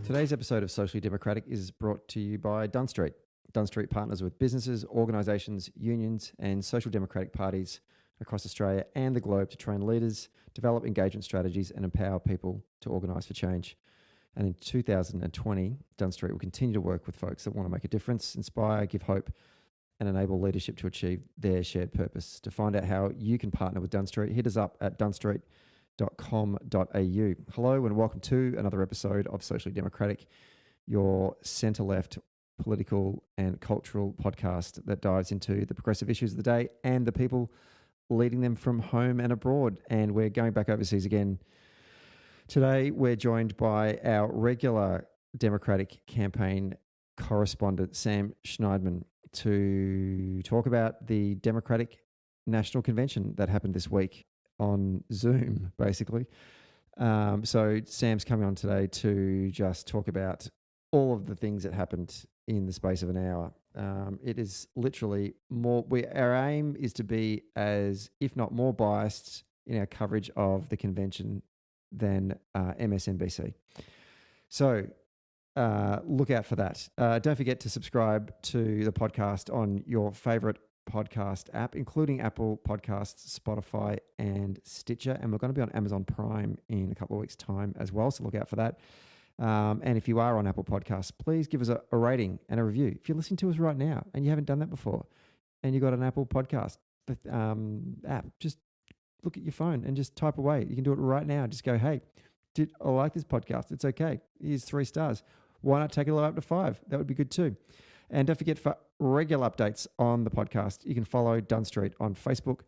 Today's episode of Socially Democratic is brought to you by Dunn Street. Dunn Street partners with businesses, organisations, unions and social democratic parties across Australia and the globe to train leaders, develop engagement strategies and empower people to organise for change. And in 2020, Dunn Street will continue to work with folks that want to make a difference, inspire, give hope and enable leadership to achieve their shared purpose. To find out how you can partner with Dunn Street, hit us up at dunnstreet.com.au. Hello and welcome to another episode of Socially Democratic, your centre-left political and cultural podcast that dives into the progressive issues of the day and the people leading them from home and abroad. And we're going back overseas again. Today, we're joined by our regular Democratic campaign correspondent, Sam Schneidman, to talk about the Democratic National Convention that happened this week on Zoom, basically. So Sam's coming on today to just talk about all of the things that happened in the space of an hour. It is literally more, our aim is to be as, if not more biased in our coverage of the convention than MSNBC. So look out for that. Don't forget to subscribe to the podcast on your favourite podcast app, including Apple Podcasts, Spotify and Stitcher. And we're going to be on Amazon Prime in a couple of weeks' time as well, so look out for that. And if you are on Apple Podcasts, please give us a rating and a review. If you're listening to us right now and you haven't done that before and you've got an Apple Podcast app, just look at your phone and just type away. You can do it right now. Just go, hey, I like this podcast. It's okay. Here's 3 stars. Why not take it all up to 5? That would be good too. And don't forget, for regular updates on the podcast, you can follow Dunn Street on Facebook,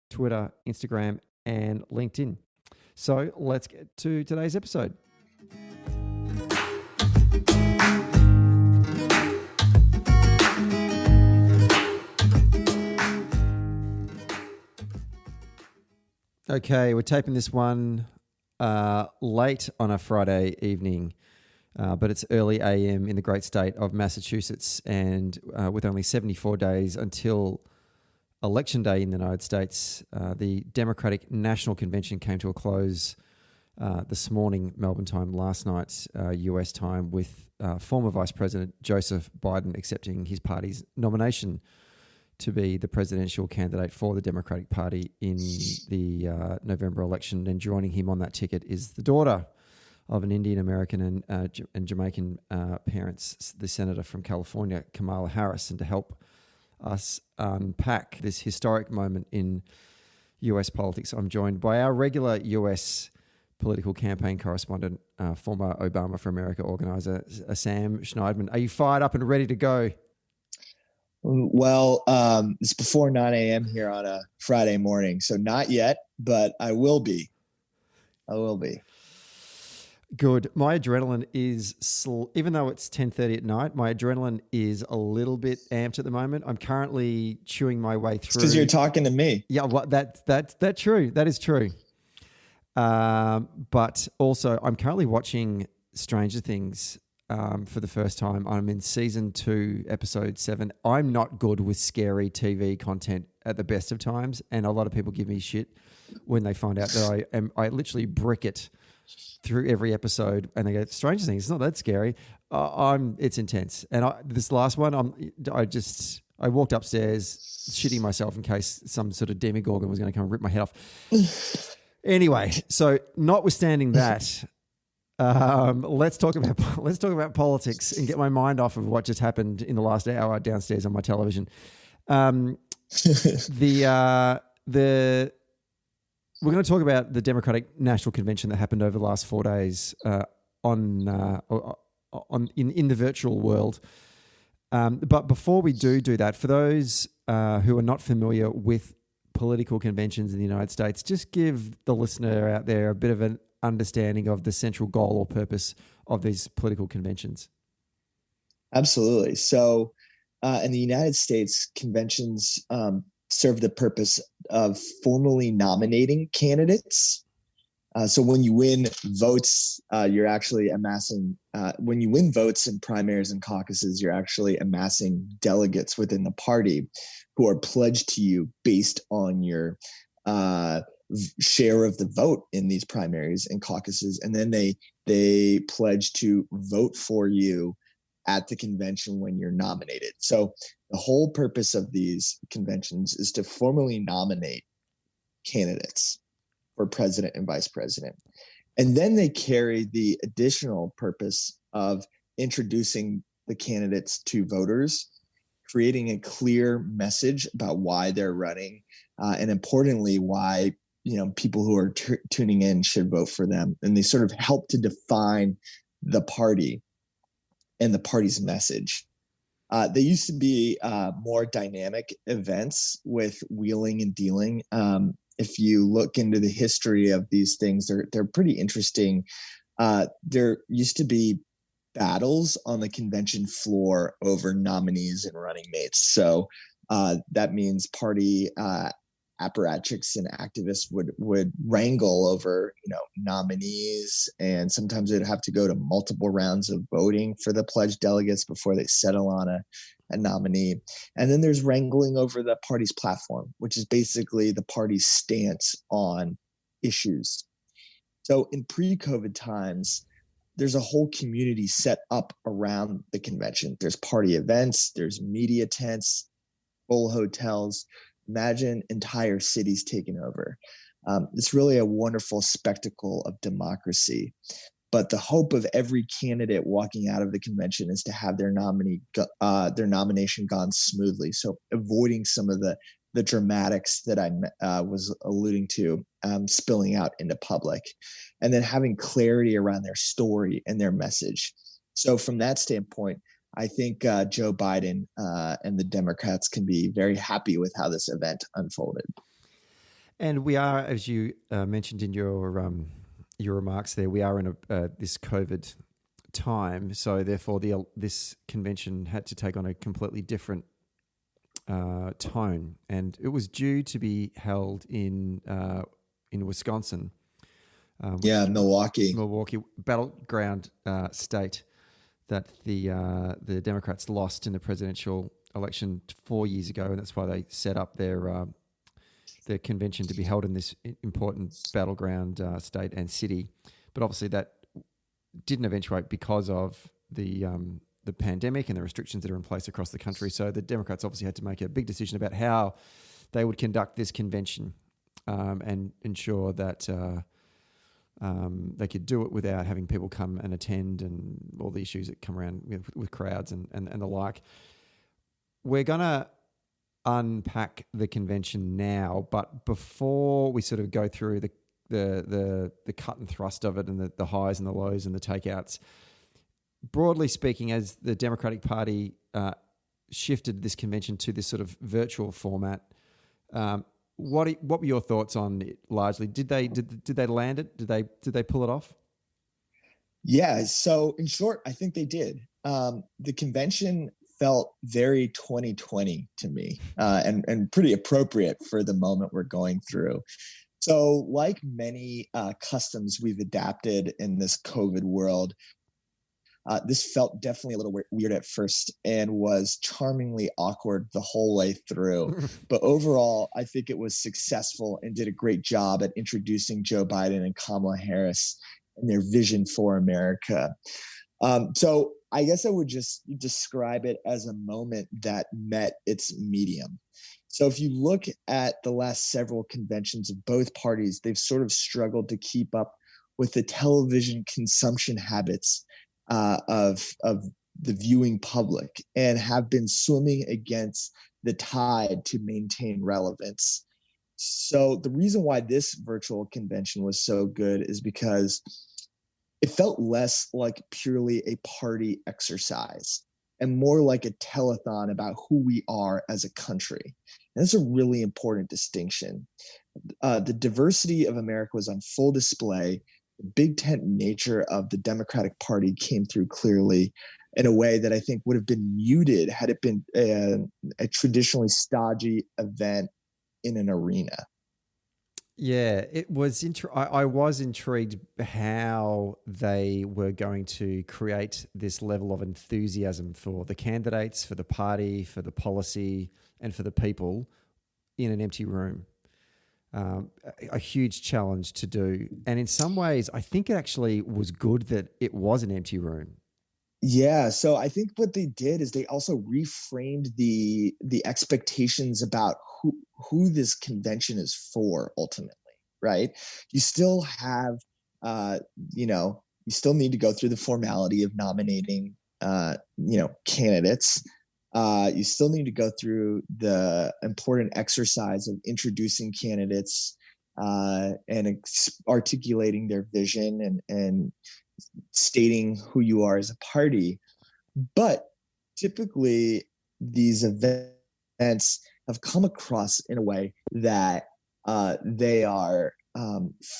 Twitter, Instagram, and LinkedIn. So let's get to today's episode. Okay, we're taping this one late on a Friday evening. But it's early AM in the great state of Massachusetts, and with only 74 days until Election Day in the United States, the Democratic National Convention came to a close this morning, Melbourne time, last night, US time, with former Vice President Joseph Biden accepting his party's nomination to be the presidential candidate for the Democratic Party in the November election. And joining him on that ticket is the daughter of an Indian American and Jamaican parents, the senator from California, Kamala Harris. And to help us unpack this historic moment in US politics, I'm joined by our regular US political campaign correspondent, former Obama for America organizer, Sam Schneidman. Are you fired up and ready to go? Well, it's before 9 a.m. here on a Friday morning, so not yet, but I will be. Good. My adrenaline is, even though it's 10:30 at night, my adrenaline is a little bit amped at the moment. I'm currently chewing my way through. Because you're talking to me. Yeah, well, that's true. That is true. But also, I'm currently watching Stranger Things for the first time. I'm in season 2, episode 7. I'm not good with scary TV content at the best of times, and a lot of people give me shit when they find out that I literally brick it through every episode, and they go, Stranger Things, it's not that scary. It's intense. And this last one, I walked upstairs shitting myself in case some sort of demigorgon was going to come and rip my head off. Anyway, so notwithstanding that, let's talk about politics and get my mind off of what just happened in the last hour downstairs on my television. We're going to talk about the Democratic National Convention that happened over the last 4 days in the virtual world. But before we do that, for those who are not familiar with political conventions in the United States, just give the listener out there a bit of an understanding of the central goal or purpose of these political conventions. Absolutely. So in the United States, conventions serve the purpose of formally nominating candidates. So when you win votes, you're actually amassing, when you win votes in primaries and caucuses, you're actually amassing delegates within the party who are pledged to you based on your share of the vote in these primaries and caucuses, and then they pledge to vote for you at the convention when you're nominated. So the whole purpose of these conventions is to formally nominate candidates for president and vice president. And then they carry the additional purpose of introducing the candidates to voters, creating a clear message about why they're running, and importantly, why people who are tuning in should vote for them. And they sort of help to define the party and the party's message. They used to be more dynamic events with wheeling and dealing. If you look into the history of these things, they're pretty interesting. There used to be battles on the convention floor over nominees and running mates. So that means party apparatchiks and activists would wrangle over nominees, and sometimes they'd have to go to multiple rounds of voting for the pledged delegates before they settle on a nominee. And then there's wrangling over the party's platform, which is basically the party's stance on issues. So in pre-COVID times, there's a whole community set up around the convention. There's party events, there's media tents, full hotels. Imagine entire cities taken over. It's really a wonderful spectacle of democracy. But the hope of every candidate walking out of the convention is to have their nomination gone smoothly. So avoiding some of the dramatics that I was alluding to spilling out into public, and then having clarity around their story and their message. So from that standpoint, I think Joe Biden and the Democrats can be very happy with how this event unfolded. And we are, as you mentioned in your remarks there, we are in this COVID time. So therefore, this convention had to take on a completely different tone. And it was due to be held in Wisconsin. Milwaukee, battleground state that the Democrats lost in the presidential election 4 years ago, and that's why they set up their convention to be held in this important battleground state and city. But obviously that didn't eventuate because of the pandemic and the restrictions that are in place across the country. So the Democrats obviously had to make a big decision about how they would conduct this convention and ensure that they could do it without having people come and attend and all the issues that come around with crowds and the like. We're going to unpack the convention now, but before we sort of go through the cut and thrust of it and the highs and the lows and the takeouts, broadly speaking, as the Democratic Party shifted this convention to this sort of virtual format, what were your thoughts on it largely? Did they land it? Did they pull it off? Yeah. So in short, I think they did. The convention felt very 2020 to me, and pretty appropriate for the moment we're going through. So like many customs we've adapted in this COVID world, this felt definitely a little weird at first and was charmingly awkward the whole way through. But overall, I think it was successful and did a great job at introducing Joe Biden and Kamala Harris and their vision for America. So I guess I would just describe it as a moment that met its medium. So if you look at the last several conventions of both parties, they've sort of struggled to keep up with the television consumption habits of the viewing public and have been swimming against the tide to maintain relevance. So the reason why this virtual convention was so good is because it felt less like purely a party exercise and more like a telethon about who we are as a country. And that's a really important distinction. The diversity of America was on full display. The big tent nature of the Democratic Party came through clearly in a way that I think would have been muted had it been a traditionally stodgy event in an arena. Yeah, it was. I was intrigued how they were going to create this level of enthusiasm for the candidates, for the party, for the policy, and for the people in an empty room. a huge challenge to do. And in some ways, I think it actually was good that it was an empty room. Yeah, so I think what they did is they also reframed the expectations about who this convention is for ultimately, right? You still have, uh, you know, you still need to go through the formality of nominating, candidates. You still need to go through the important exercise of introducing candidates and articulating their vision and stating who you are as a party. But typically, these events have come across in a way that they are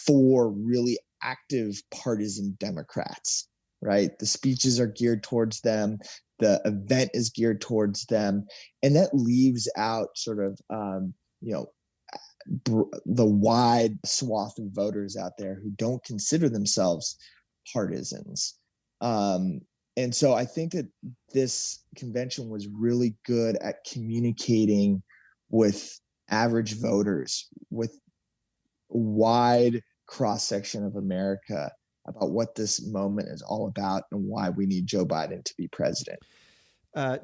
for really active partisan Democrats, right? The speeches are geared towards them, the event is geared towards them, and that leaves out sort of, the wide swath of voters out there who don't consider themselves partisans. And so I think that this convention was really good at communicating with average voters, with a wide cross section of America about what this moment is all about and why we need Joe Biden to be president.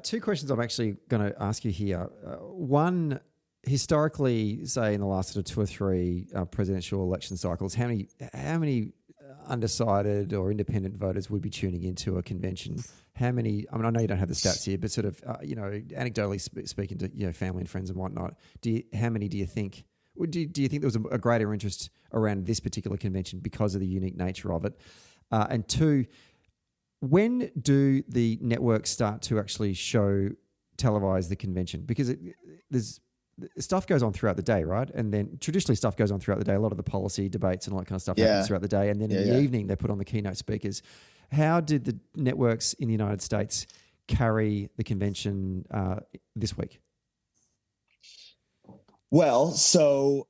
Two questions I'm actually going to ask you here. One, historically, say in the last sort of 2 or 3 presidential election cycles, how many undecided or independent voters would be tuning into a convention? How many? I mean, I know you don't have the stats here, but sort of, anecdotally speaking to family and friends and whatnot, how many do you think? Do you think there was a greater interest around this particular convention because of the unique nature of it? And two, when do the networks start to actually televise the convention? Because there's stuff goes on throughout the day, right? And then traditionally stuff goes on throughout the day. A lot of the policy debates and all that kind of stuff happens throughout the day. And then in the evening, they put on the keynote speakers. How did the networks in the United States carry the convention this week? Well, so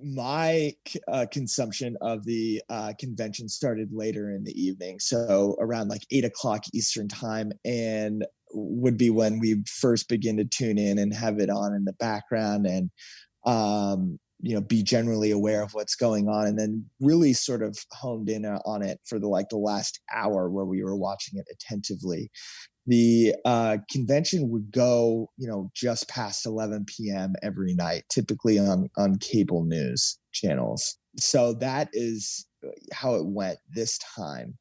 my consumption of the convention started later in the evening, so around like 8 o'clock Eastern time, and would be when we first begin to tune in and have it on in the background and be generally aware of what's going on, and then really sort of honed in on it for the last hour where we were watching it attentively. The convention would go, just past 11 p.m. every night, typically on cable news channels. So that is how it went this time.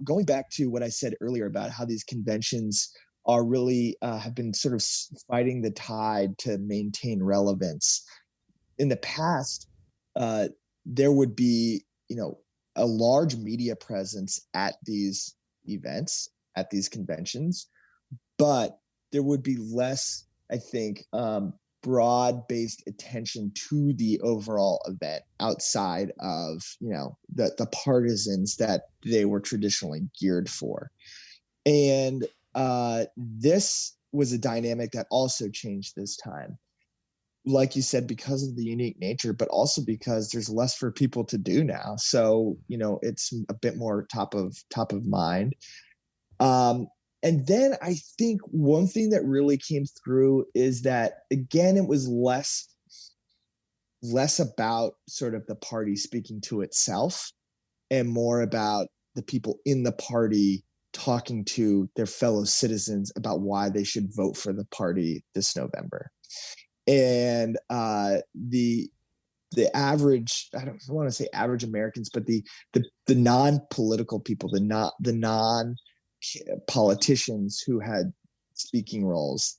Going back to what I said earlier about how these conventions are really have been sort of fighting the tide to maintain relevance. In the past, there would be, a large media presence at these events, at these conventions, but there would be less, I think, broad-based attention to the overall event outside of, the partisans that they were traditionally geared for. And this was a dynamic that also changed this time. Like you said, because of the unique nature, but also because there's less for people to do now. So, it's a bit more top of mind. And then I think one thing that really came through is that, again, it was less about sort of the party speaking to itself and more about the people in the party talking to their fellow citizens about why they should vote for the party this November. And the average, I don't want to say average Americans, but the non-political people, the non-politicians who had speaking roles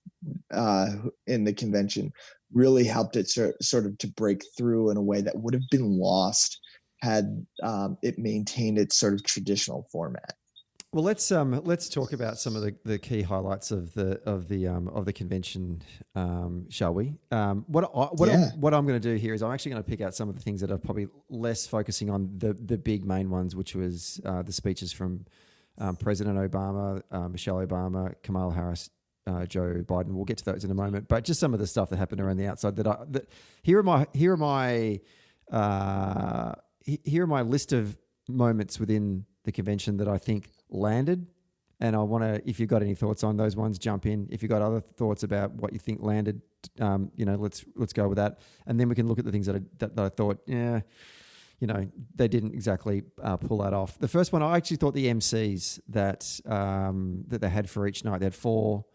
in the convention really helped it sort of to break through in a way that would have been lost had it maintained its sort of traditional format. Well, let's talk about some of the key highlights of the convention, shall we? What I'm going to do here is I'm actually going to pick out some of the things that are probably less focusing on the big main ones, which was the speeches from President Obama, Michelle Obama, Kamala Harris, Joe Biden. We'll get to those in a moment, but just some of the stuff that happened around the outside. Here are my list of moments within the convention that I think landed And I want to, if you've got any thoughts on those ones, jump in. If you've got other thoughts about what you think landed, let's go with that. And then we can look at the things that I thought, they didn't exactly pull that off. The first one, I actually thought the MCs that they had for each night, they had 4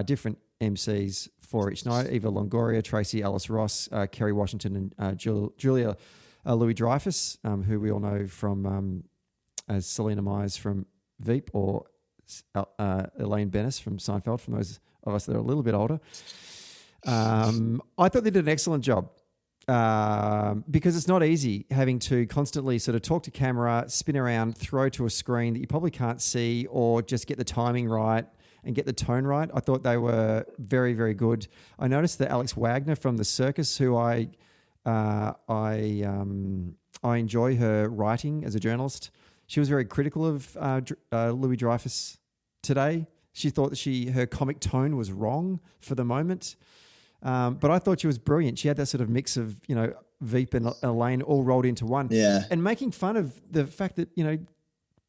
different MCs for each night: Eva Longoria, Tracy Ellis Ross, Kerry Washington, and Julia Louis-Dreyfus, who we all know from as Selena Myers from Veep, or Elaine Bennis from Seinfeld, from those of us that are a little bit older. I thought they did an excellent job. Because it's not easy having to constantly sort of talk to camera, spin around, throw to a screen that you probably can't see, or just get the timing right and get the tone right. I thought they were very, very good. I noticed that Alex Wagner from The Circus, who I enjoy her writing as a journalist, she was very critical of Louis Dreyfus today. She thought that her comic tone was wrong for the moment. But I thought she was brilliant. She had that sort of mix of, Veep and Elaine all rolled into one. Yeah. And making fun of the fact that,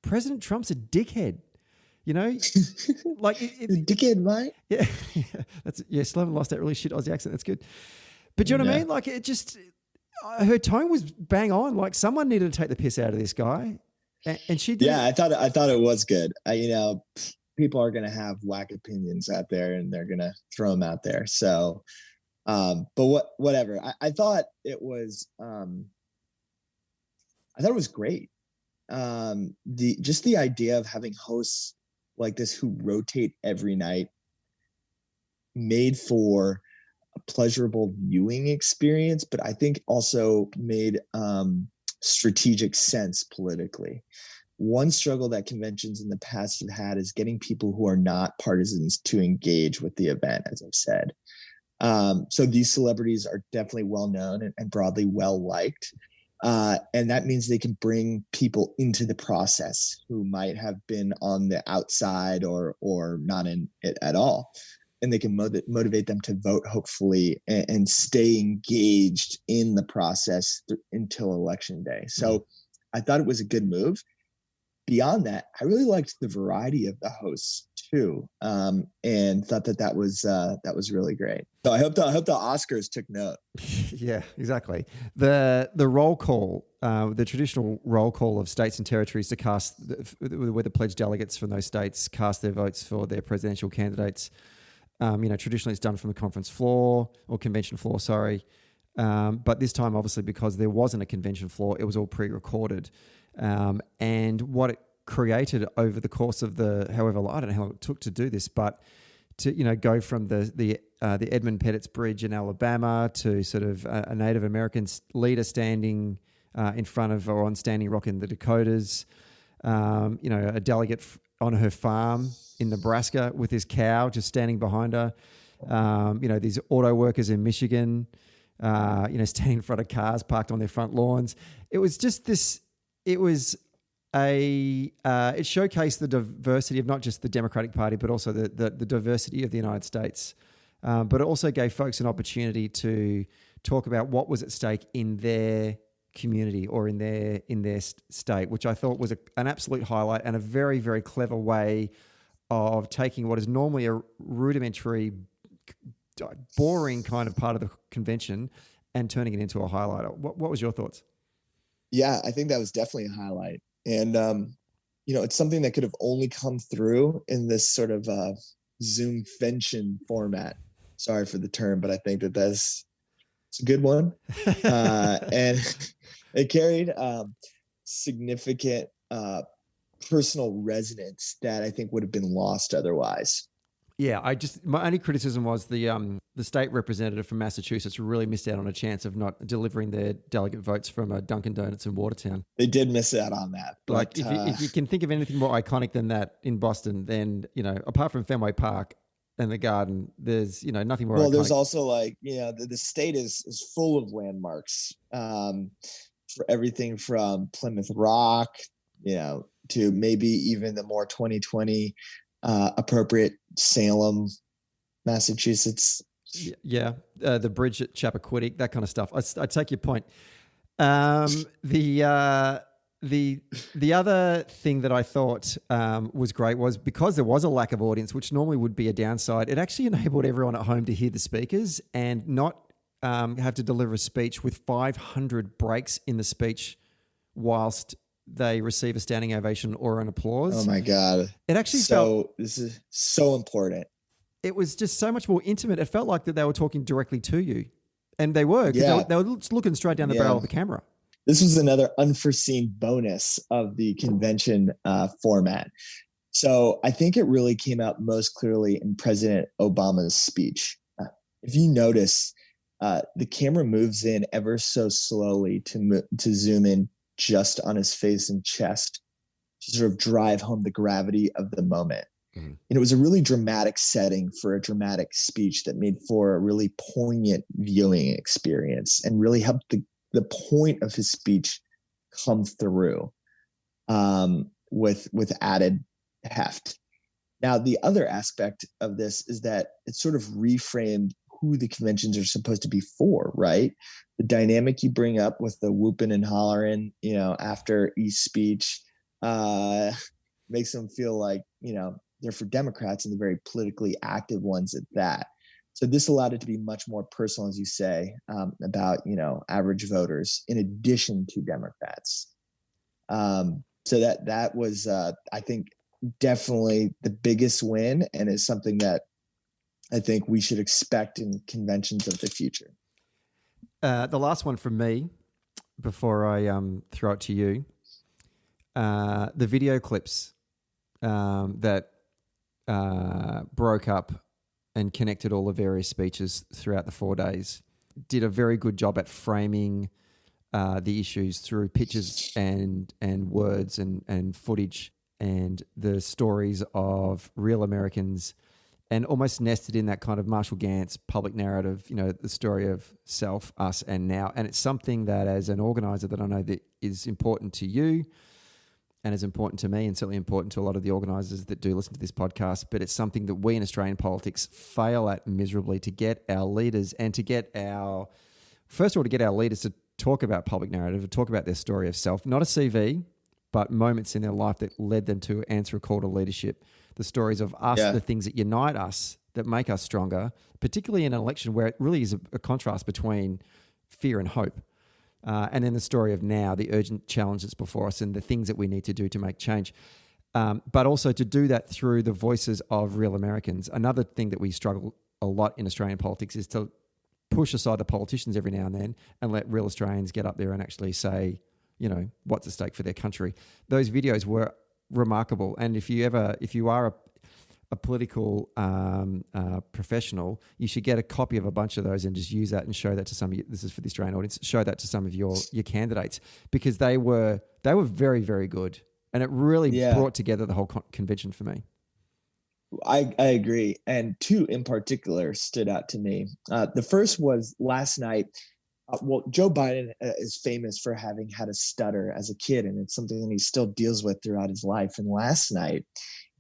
President Trump's a dickhead, like dickhead, mate. Yeah. Still haven't lost that really shit Aussie accent. That's good. But do you know what I mean? Like, it just, her tone was bang on. Like, someone needed to take the piss out of this guy. And she did. Yeah, I thought it was good. People are going to have whack opinions out there, and they're going to throw them out there. So, but whatever. I thought it was great. The idea of having hosts like this who rotate every night made for a pleasurable viewing experience, but I think also made strategic sense politically. One struggle that conventions in the past have had is getting people who are not partisans to engage with the event, as I've said. So these celebrities are definitely well known and broadly well liked. And that means they can bring people into the process who might have been on the outside or not in it at all. And they can motivate them to vote, hopefully, and stay engaged in the process until Election Day. So I thought it was a good move. Beyond that, I really liked the variety of the hosts too, and thought that was really great. So I hope the Oscars took note. Yeah, exactly. The roll call, the traditional roll call of states and territories to cast, where the pledged delegates from those states cast their votes for their presidential candidates. Traditionally it's done from the conference floor or convention floor, sorry. But this time, obviously, because there wasn't a convention floor, it was all pre-recorded. And what it created over the course of however, I don't know how long it took to do this, but to, go from the Edmund Pettit's Bridge in Alabama to sort of a Native American leader standing in front of or on Standing Rock in the Dakotas, a delegate on her farm in Nebraska with his cow just standing behind her, these auto workers in Michigan, standing in front of cars parked on their front lawns. It was just this. It was it showcased the diversity of not just the Democratic Party, but also the diversity of the United States. But it also gave folks an opportunity to talk about what was at stake in their community or in their state, which I thought was an absolute highlight and a very, very clever way of taking what is normally a rudimentary, boring kind of part of the convention and turning it into a highlight. What was your thoughts? Yeah, I think that was definitely a highlight. And, it's something that could have only come through in this sort of Zoom-Vention format. Sorry for the term, but I think it's a good one. And it carried significant personal resonance that I think would have been lost otherwise. Yeah, my only criticism was the state representative from Massachusetts really missed out on a chance of not delivering their delegate votes from Dunkin' Donuts in Watertown. They did miss out on that. But, if you can think of anything more iconic than that in Boston, then, apart from Fenway Park and the Garden, there's, nothing more iconic. There's also the state is full of landmarks for everything from Plymouth Rock, to maybe even the more 2020 appropriate Salem, Massachusetts. Yeah, the bridge at Chappaquiddick, that kind of stuff. I take your point. The The other thing that I thought was great was because there was a lack of audience, which normally would be a downside, it actually enabled everyone at home to hear the speakers and not have to deliver a speech with 500 breaks in the speech whilst they receive a standing ovation or an applause. Oh my God. It actually this is so important. It was just so much more intimate. It felt like that they were talking directly to you. And they were, because they were just looking straight down the barrel of the camera. This was another unforeseen bonus of the convention format. So I think it really came out most clearly in President Obama's speech. If you notice, the camera moves in ever so slowly to zoom in just on his face and chest to sort of drive home the gravity of the moment. Mm-hmm. And it was a really dramatic setting for a dramatic speech that made for a really poignant viewing experience and really helped the point of his speech come through with added heft. Now, the other aspect of this is that it sort of reframed who the conventions are supposed to be for, right? The dynamic you bring up with the whooping and hollering, after each speech makes them feel like, they're for Democrats and the very politically active ones at that. So this allowed it to be much more personal, as you say, about, average voters in addition to Democrats. So that was, I think, definitely the biggest win, and is something that I think we should expect in conventions of the future. The last one from me before I throw it to you, the video clips that broke up and connected all the various speeches throughout the 4 days did a very good job at framing the issues through pictures and words and footage and the stories of real Americans, and almost nested in that kind of Marshall Gantz public narrative, the story of self, us, and now. And it's something that, as an organizer, that I know that is important to you and is important to me, and certainly important to a lot of the organisers that do listen to this podcast. But it's something that we in Australian politics fail at miserably, to get our leaders and to get first of all, to get our leaders to talk about public narrative, to talk about their story of self, not a CV, but moments in their life that led them to answer a call to leadership. The stories of us, the things that unite us, that make us stronger, particularly in an election where it really is a contrast between fear and hope. And then the story of now, the urgent challenges before us and the things that we need to do to make change. But also to do that through the voices of real Americans. Another thing that we struggle a lot in Australian politics is to push aside the politicians every now and then and let real Australians get up there and actually say, what's at stake for their country. Those videos were remarkable. And if you are a political professional, you should get a copy of a bunch of those and just use that and show that to some of you. This is for the Australian audience. Show that to some of your candidates, because they were very, very good. And it really brought together the whole convention for me. I agree. And two in particular stood out to me. The first was last night. Joe Biden is famous for having had a stutter as a kid, and it's something that he still deals with throughout his life. And last night,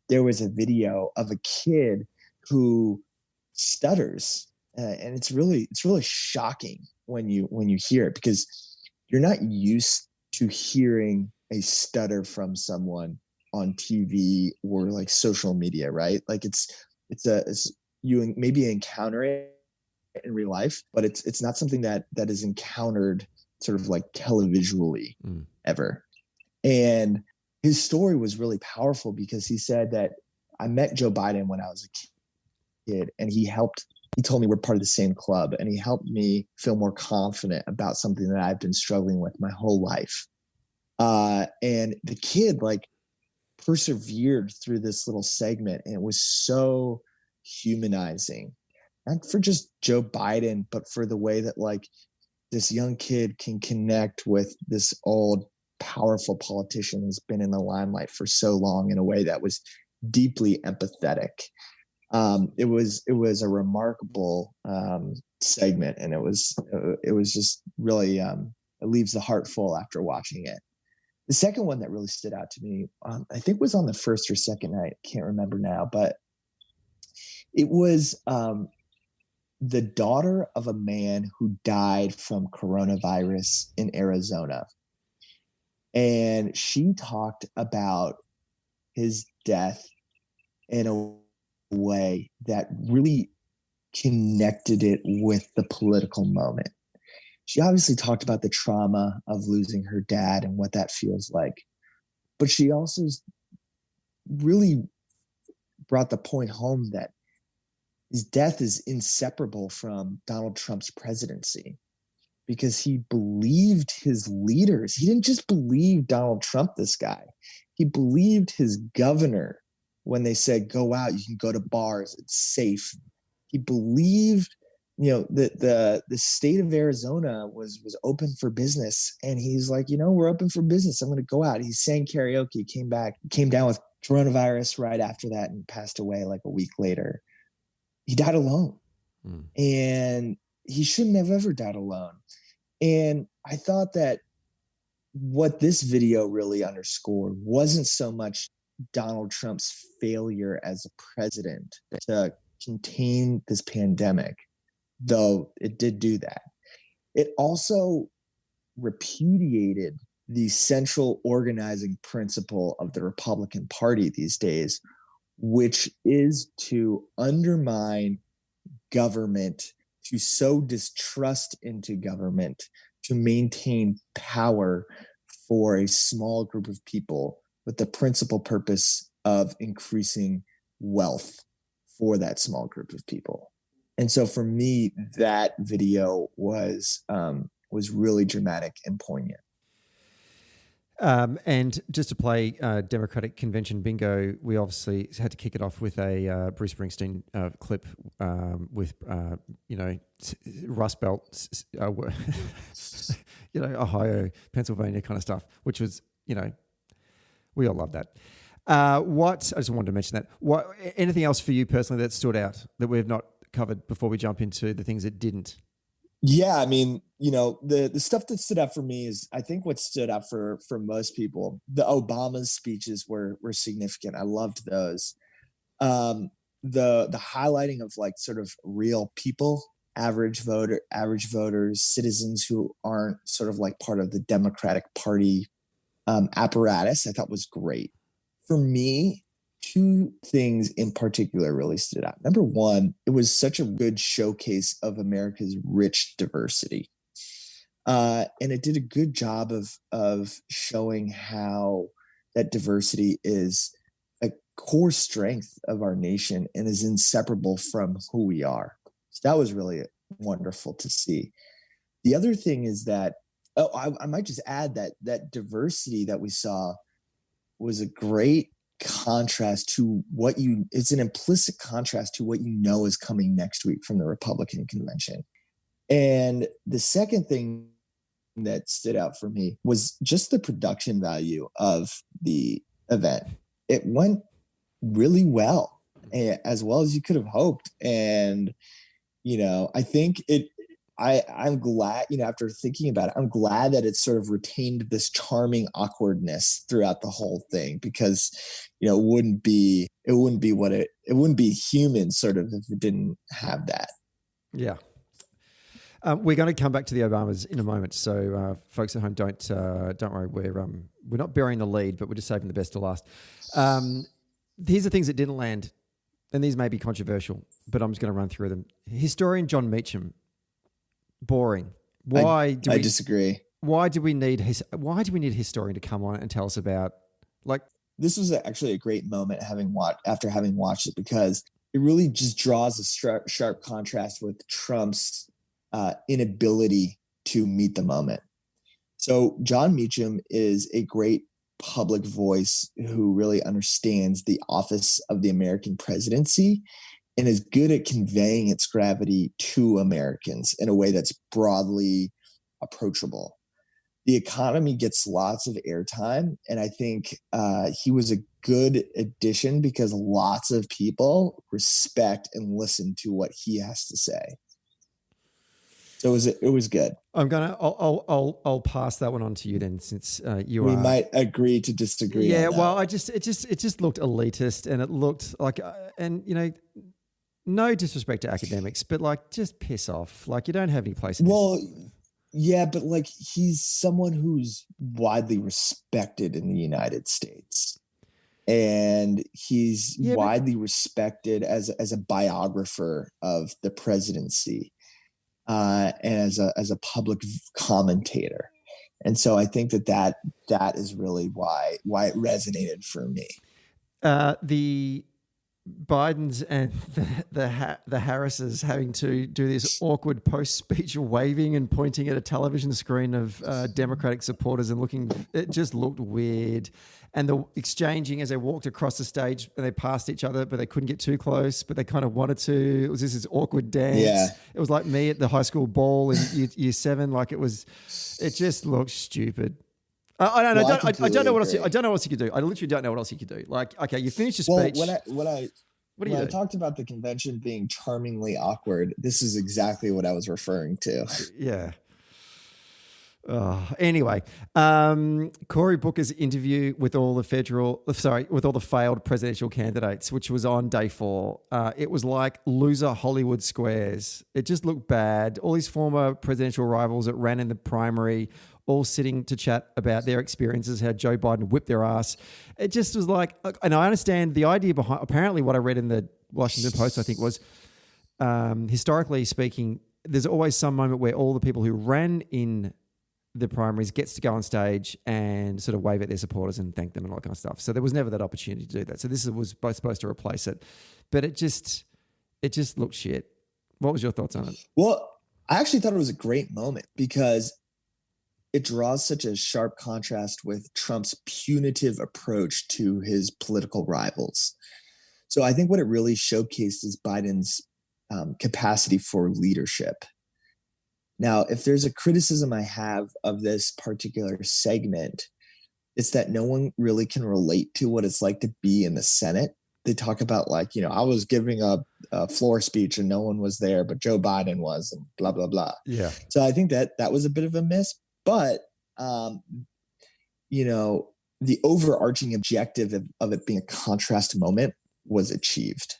there was a video of a kid who stutters, and it's really shocking when you hear it, because you're not used to hearing a stutter from someone on TV or like social media, right? Like it's you maybe encounter it in real life, but it's not something that is encountered sort of like televisually ever. And his story was really powerful, because he said that I met Joe Biden when I was a kid, and he told me we're part of the same club, and he helped me feel more confident about something that I've been struggling with my whole life. And the kid persevered through this little segment, and it was so humanizing. Not for just Joe Biden, but for the way that this young kid can connect with this old, powerful politician who's been in the limelight for so long in a way that was deeply empathetic. It was a remarkable segment, and it was just really it leaves the heart full after watching it. The second one that really stood out to me, I think, was on the first or second night. Can't remember now, but it was the daughter of a man who died from coronavirus in Arizona. And she talked about his death in a way that really connected it with the political moment. She obviously talked about the trauma of losing her dad and what that feels like. But she also really brought the point home that his death is inseparable from Donald Trump's presidency because he believed his leaders. He didn't just believe Donald Trump, this guy. He believed his governor when they said, go out, you can go to bars, it's safe. He believed, the state of Arizona was open for business. And he's like, we're open for business. I'm going to go out. He sang karaoke, came down with coronavirus right after that and passed away like a week later. He died alone. And he shouldn't have ever died alone. And I thought that what this video really underscored wasn't so much Donald Trump's failure as a president to contain this pandemic, though it did do that. It also repudiated the central organizing principle of the Republican Party these days, which is to undermine government, to sow distrust into government, to maintain power for a small group of people with the principal purpose of increasing wealth for that small group of people. And so for me, that video was really dramatic and poignant. And just to play Democratic convention bingo, we obviously had to kick it off with a Bruce Springsteen clip with, Rust Belt, Ohio, Pennsylvania kind of stuff, which was, we all love that. I just wanted to mention that. Anything else for you personally that stood out that we've not covered before we jump into the things that didn't? Yeah, I mean, the stuff that stood out for me is, I think what stood out for most people, the Obama's speeches were significant. I loved those. The highlighting of like sort of real people, average voters, citizens who aren't sort of like part of the Democratic Party apparatus, I thought was great. For me, two things in particular really stood out. Number one, it was such a good showcase of America's rich diversity. And it did a good job of showing how that diversity is a core strength of our nation and is inseparable from who we are. So that was really wonderful to see. The other thing is that, I might just add that diversity that we saw was a great contrast to it's an implicit contrast to what is coming next week from the Republican convention. And the second thing that stood out for me was just the production value of the event. It went really well as you could have hoped. And, I think I'm glad, after thinking about it, I'm glad that it sort of retained this charming awkwardness throughout the whole thing, because, it wouldn't be human sort of if it didn't have that. Yeah. We're going to come back to the Obamas in a moment. So folks at home, don't worry. We're not burying the lead, but we're just saving the best to last. Here's the things that didn't land, and these may be controversial, but I'm just going to run through them. Historian John Meacham. Boring. I disagree. Why do we need a historian to come on and tell us about, like? This was actually a great moment after having watched it, because it really just draws a sharp contrast with Trump's inability to meet the moment. So John Meacham is a great public voice who really understands the office of the American presidency and is good at conveying its gravity to Americans in a way that's broadly approachable. The economy gets lots of airtime, and I think he was a good addition because lots of people respect and listen to what he has to say. So it was good. I'll pass that one on to you then, since we might agree to disagree. Yeah, well, it just looked elitist, and it looked like, no disrespect to academics, but like, just piss off. Like, you don't have any place. Well, Yeah, but like he's someone who's widely respected in the United States. And he's Yeah, but widely respected as a biographer of the presidency, and as a public commentator. And so I think that is really why it resonated for me. the Biden's and the Harrises having to do this awkward post-speech waving and pointing at a television screen of Democratic supporters and looking, it just looked weird. And the exchanging as they walked across the stage and they passed each other, but they couldn't get too close, but they kind of wanted to. It was this awkward dance. Yeah. It was like me at the high school ball in year 7. Like it just looked stupid. I don't know. Well, I don't know what else. agree. I don't know what else you could do. I literally don't know what else you could do. Like, okay, you finished your Well, speech. when I talked about the convention being charmingly awkward, this is exactly what I was referring to. Yeah. Anyway, Cory Booker's interview with all the failed presidential candidates, which was on day 4, it was like loser Hollywood squares. It just looked bad. All his former presidential rivals that ran in the primary, all sitting to chat about their experiences, how Joe Biden whipped their ass. It just was like, and I understand the idea behind, apparently what I read in the Washington Post, I think was, historically speaking, there's always some moment where all the people who ran in the primaries gets to go on stage and sort of wave at their supporters and thank them and all that kind of stuff. So there was never that opportunity to do that. So this was both supposed to replace it, but it just looked shit. What was your thoughts on it? Well, I actually thought it was a great moment because it draws such a sharp contrast with Trump's punitive approach to his political rivals. So I think what it really showcased is Biden's capacity for leadership. Now, if there's a criticism I have of this particular segment, it's that no one really can relate to what it's like to be in the Senate. They talk about like, I was giving a floor speech and no one was there, but Joe Biden was, and blah, blah, blah. Yeah. So I think that was a bit of a miss, but, the overarching objective of it being a contrast moment was achieved.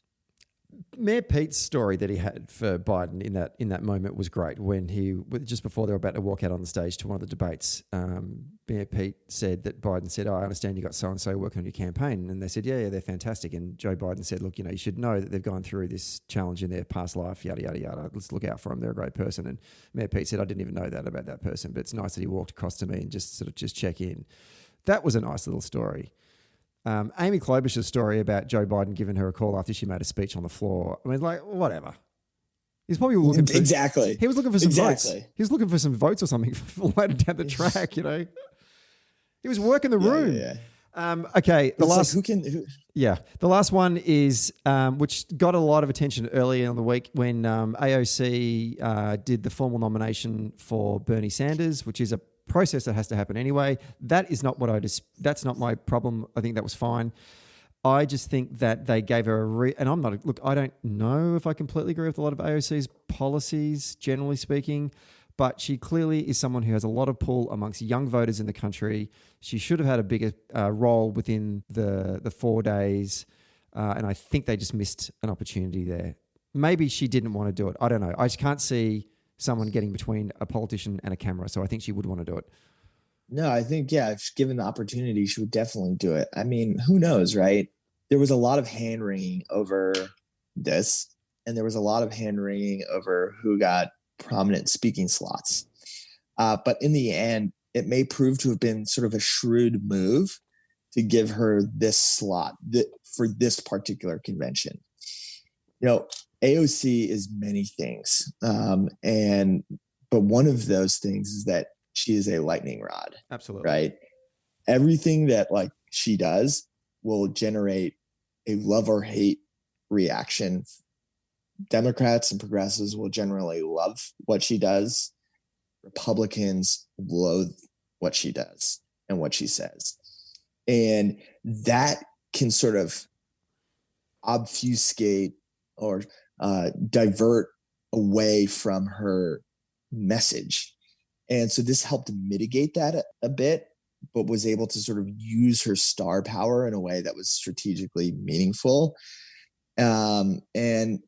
Mayor Pete's story that he had for Biden in that moment was great. When just before they were about to walk out on the stage to one of the debates, Mayor Pete said that Biden said, I understand you got so-and-so working on your campaign. And they said, yeah, they're fantastic. And Joe Biden said, look, you should know that they've gone through this challenge in their past life, yada, yada, yada. Let's look out for them. They're a great person. And Mayor Pete said, I didn't even know that about that person, but it's nice that he walked across to me and just check in. That was a nice little story. Amy Klobuchar's story about Joe Biden giving her a call after she made a speech on the floor. I mean, like, whatever. He's probably looking for... Exactly. He was looking for some votes. He was looking for some votes or something later down the track, He was working the room. Yeah. Okay, the last... Like, the last one is, which got a lot of attention early in the week when AOC did the formal nomination for Bernie Sanders, which is a process that has to happen anyway. That is not that's not my problem. I think that was fine. I just think that they gave her and I don't know if I completely agree with a lot of AOC's policies, generally speaking, but she clearly is someone who has a lot of pull amongst young voters in the country. She should have had a bigger role within the 4 days, and I think they just missed an opportunity there. Maybe she didn't want to do it. I don't know. I just can't see someone getting between a politician and a camera. So I think she would want to do it. No, I think, if given the opportunity, she would definitely do it. I mean, who knows, right? There was a lot of hand wringing over this, and there was a lot of hand wringing over who got prominent speaking slots. But in the end, it may prove to have been sort of a shrewd move to give her this slot for this particular convention. AOC is many things. But one of those things is that she is a lightning rod. Absolutely. Right. Everything that she does will generate a love or hate reaction. Democrats and progressives will generally love what she does. Republicans loathe what she does and what she says. And that can sort of obfuscate or divert away from her message. And so this helped mitigate that a bit, but was able to sort of use her star power in a way that was strategically meaningful. And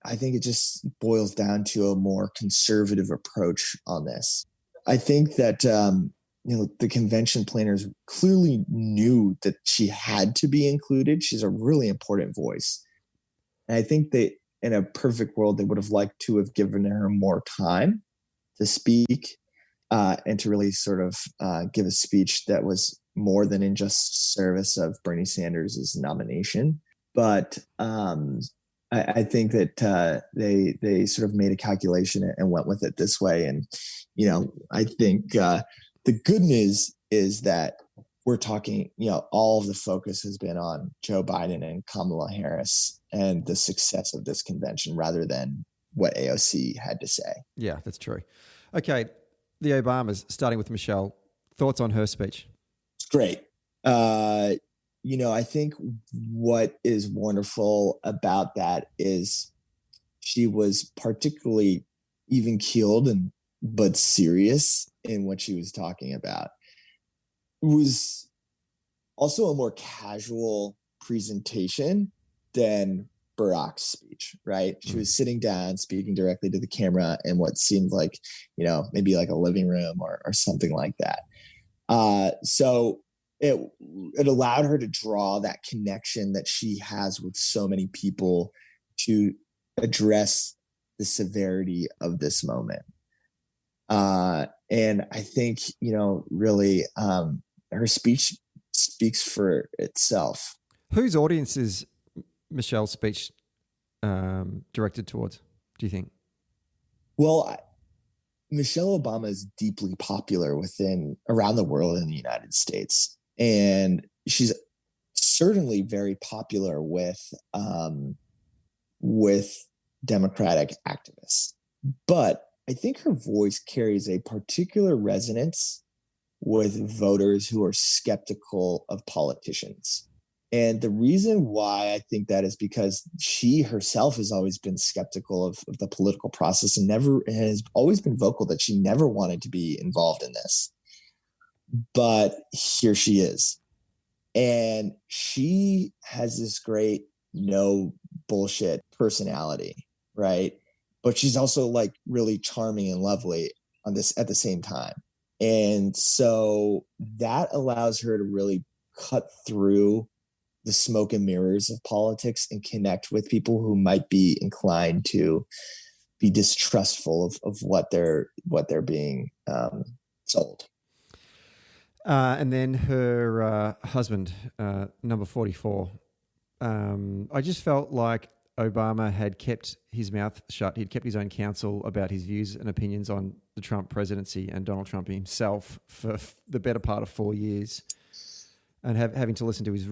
I think it just boils down to a more conservative approach on this. I think that the convention planners clearly knew that she had to be included. She's a really important voice. And I think that in a perfect world, they would have liked to have given her more time to speak and to really sort of give a speech that was more than in just service of Bernie Sanders' nomination. But I think that they sort of made a calculation and went with it this way. And, I think the good news is that we're talking, all of the focus has been on Joe Biden and Kamala Harris and the success of this convention rather than what AOC had to say. Yeah, that's true. Okay, the Obamas, starting with Michelle. Thoughts on her speech? It's great. I think what is wonderful about that is she was particularly even-keeled but serious in what she was talking about. It was also a more casual presentation than Barack's speech, right? She was sitting down, speaking directly to the camera in what seemed like, maybe like a living room or something like that. So it allowed her to draw that connection that she has with so many people to address the severity of this moment. And I think, really her speech speaks for itself. Whose audience is Michelle's speech directed towards, do you think? Well, Michelle Obama is deeply popular around the world in the United States. And she's certainly very popular with Democratic activists. But I think her voice carries a particular resonance with voters who are skeptical of politicians. And the reason why I think that is because she herself has always been skeptical of the political process and has always been vocal that she never wanted to be involved in this. But here she is. And she has this great no bullshit personality, right? But she's also like really charming and lovely at the same time. And so that allows her to really cut through the smoke and mirrors of politics and connect with people who might be inclined to be distrustful of what they're being sold. And then her husband, number 44. I just felt like Obama had kept his mouth shut. He'd kept his own counsel about his views and opinions on the Trump presidency and Donald Trump himself for the better part of 4 years, and having to listen to his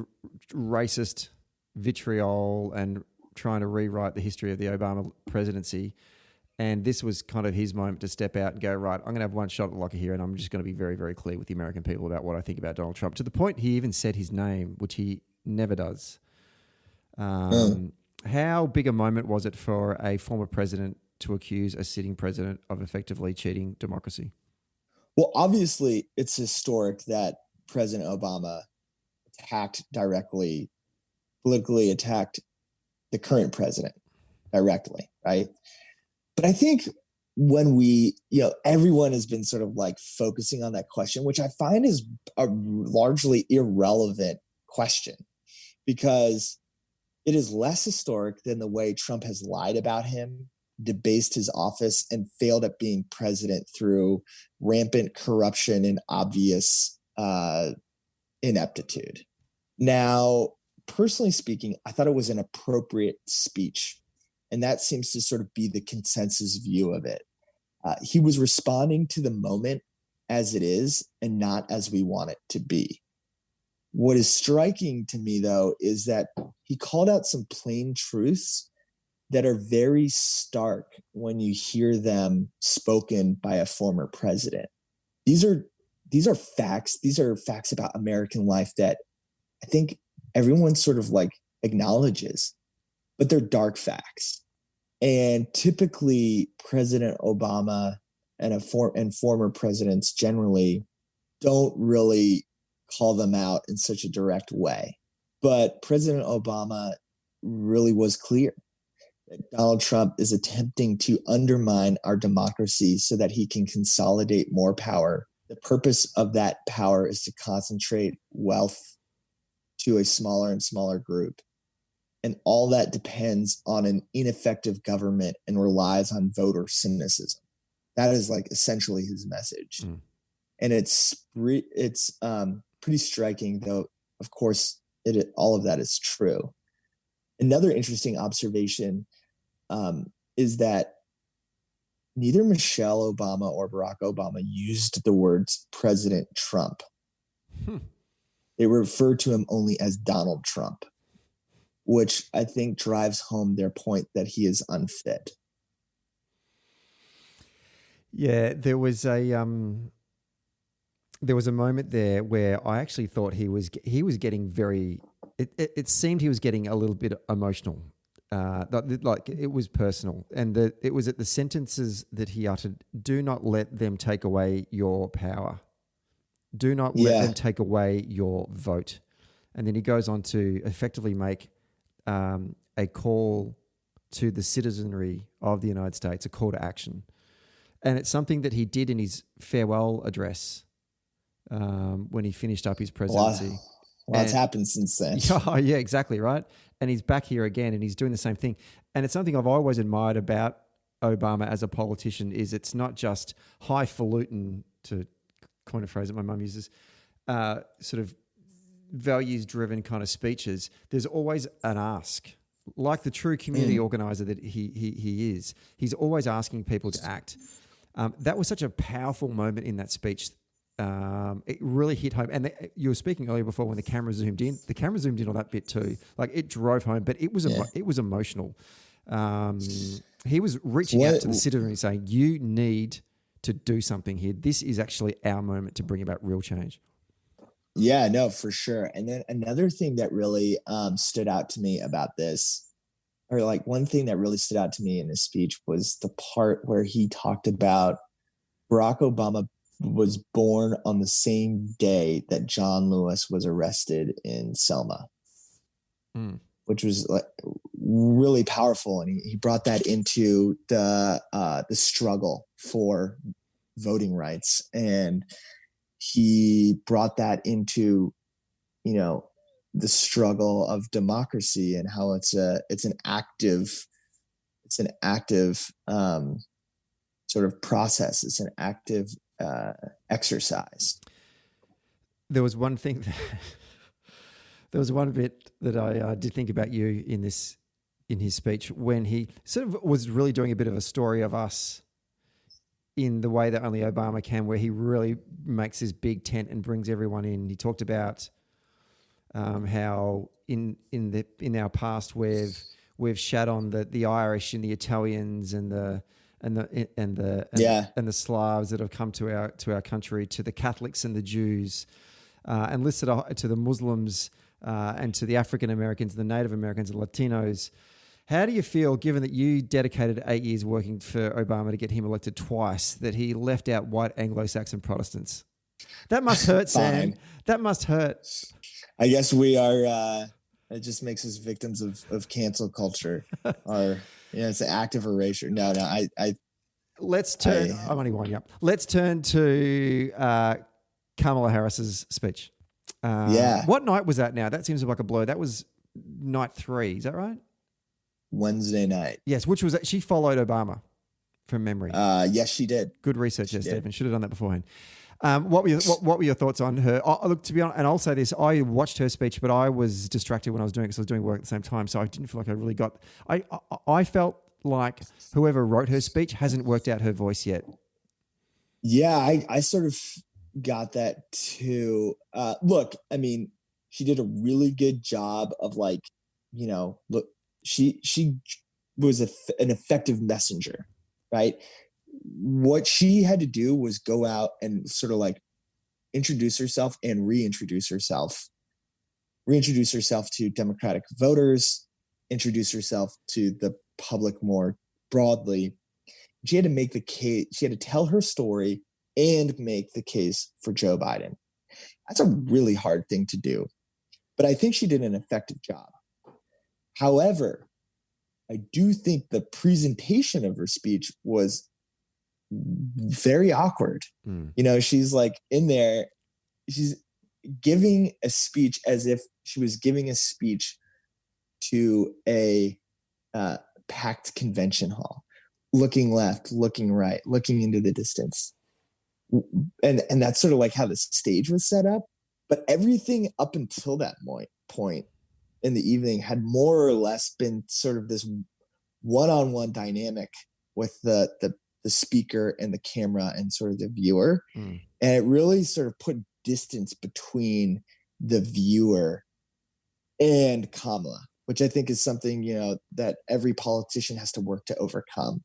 racist vitriol and trying to rewrite the history of the Obama presidency. And this was kind of his moment to step out and go, right, I'm going to have one shot at the locker here, and I'm just going to be very, very clear with the American people about what I think about Donald Trump, to the point he even said his name, which he never does. How big a moment was it for a former president to accuse a sitting president of effectively cheating democracy? Well, obviously, it's historic that President Obama politically attacked the current president directly, right? But I think when everyone has been sort of like focusing on that question, which I find is a largely irrelevant question, because it is less historic than the way Trump has lied about him, debased his office, and failed at being president through rampant corruption and obvious ineptitude. Now, personally speaking, I thought it was an appropriate speech, and that seems to sort of be the consensus view of it. He was responding to the moment as it is and not as we want it to be. What is striking to me, though, is that he called out some plain truths that are very stark when you hear them spoken by a former president. These are facts. These are facts about American life that I think everyone sort of like acknowledges, but they're dark facts. And typically, President Obama and former presidents generally don't really call them out in such a direct way. But President Obama really was clear. that Donald Trump is attempting to undermine our democracy so that he can consolidate more power. The purpose of that power is to concentrate wealth to a smaller and smaller group. And all that depends on an ineffective government and relies on voter cynicism. That is like essentially his message. And it's pretty striking, though. Of course, all of that is true. Another interesting observation is that neither Michelle Obama or Barack Obama used the words President Trump. They referred to him only as Donald Trump, which I think drives home their point that he is unfit. Yeah, there was a moment there where I actually thought he was getting very. It seemed he was getting a little bit emotional, like it was personal, and it was at the sentences that he uttered. Do not let them take away your power. Do not let them take away your vote. And then he goes on to effectively make a call to the citizenry of the United States, a call to action. And it's something that he did in his farewell address when he finished up his presidency. A lot's happened since then. Yeah, exactly, right? And he's back here again and he's doing the same thing. And it's something I've always admired about Obama as a politician is it's not just highfalutin, to coin a phrase that my mum uses, sort of values-driven kind of speeches. There's always an ask. Like the true community organizer that he is, he's always asking people to act. That was such a powerful moment in that speech. It really hit home. And you were speaking earlier before when the camera zoomed in. The camera zoomed in on that bit too. Like it drove home, but it was emotional. He was reaching out to the citizenry saying, "You need to do something here. This is actually our moment to bring about real change." Yeah, no, for sure. And then another thing that really stood out to me about this, or like one thing that really stood out to me in his speech was the part where he talked about Barack Obama was born on the same day that John Lewis was arrested in Selma, which was like really powerful. And he brought that into the struggle for voting rights. And he brought that into, the struggle of democracy and how it's an active sort of process. It's an active exercise. There was one thing there was one bit that I did think about you in his speech when he sort of was really doing a bit of a story of us in the way that only Obama can, where he really makes his big tent and brings everyone in. He talked about how in our past we've shat on the Irish and the Italians and the Slavs that have come to our country, to the Catholics and the Jews, and listed to the Muslims and to the African Americans, the Native Americans, and Latinos. How do you feel, given that you dedicated 8 years working for Obama to get him elected twice, that he left out white Anglo-Saxon Protestants? That must hurt, Sam. That must hurt. I guess we are. It just makes us victims of cancel culture. It's an active erasure. No. Let's turn. I'm only winding up. Let's turn to Kamala Harris's speech. What night was that now? That seems like a blur. That was night 3. Is that right? Wednesday night. Yes, which was she followed Obama from memory. Yes, she did. Good research there, Stephen. Should have done that beforehand. What were your thoughts on her? Look, to be honest, and I'll say this: I watched her speech, but I was distracted when I was doing it because I was doing work at the same time, so I didn't feel like I really got. I felt like whoever wrote her speech hasn't worked out her voice yet. Yeah, I sort of got that too. Look, I mean, she did a really good job of look. She was an effective messenger, right? What she had to do was go out and sort of introduce herself and reintroduce herself to Democratic voters, introduce herself to the public more broadly. She had to make the case. She had to tell her story and make the case for Joe Biden. That's a really hard thing to do, but I think she did an effective job. However, I do think the presentation of her speech was very awkward. She's like in there, she's giving a speech as if she was giving a speech to a packed convention hall, looking left, looking right, looking into the distance. And that's sort of like how the stage was set up. But everything up until that point in the evening had more or less been sort of this one-on-one dynamic with the speaker and the camera and sort of the viewer. And it really sort of put distance between the viewer and Kamala, which I think is something, that every politician has to work to overcome.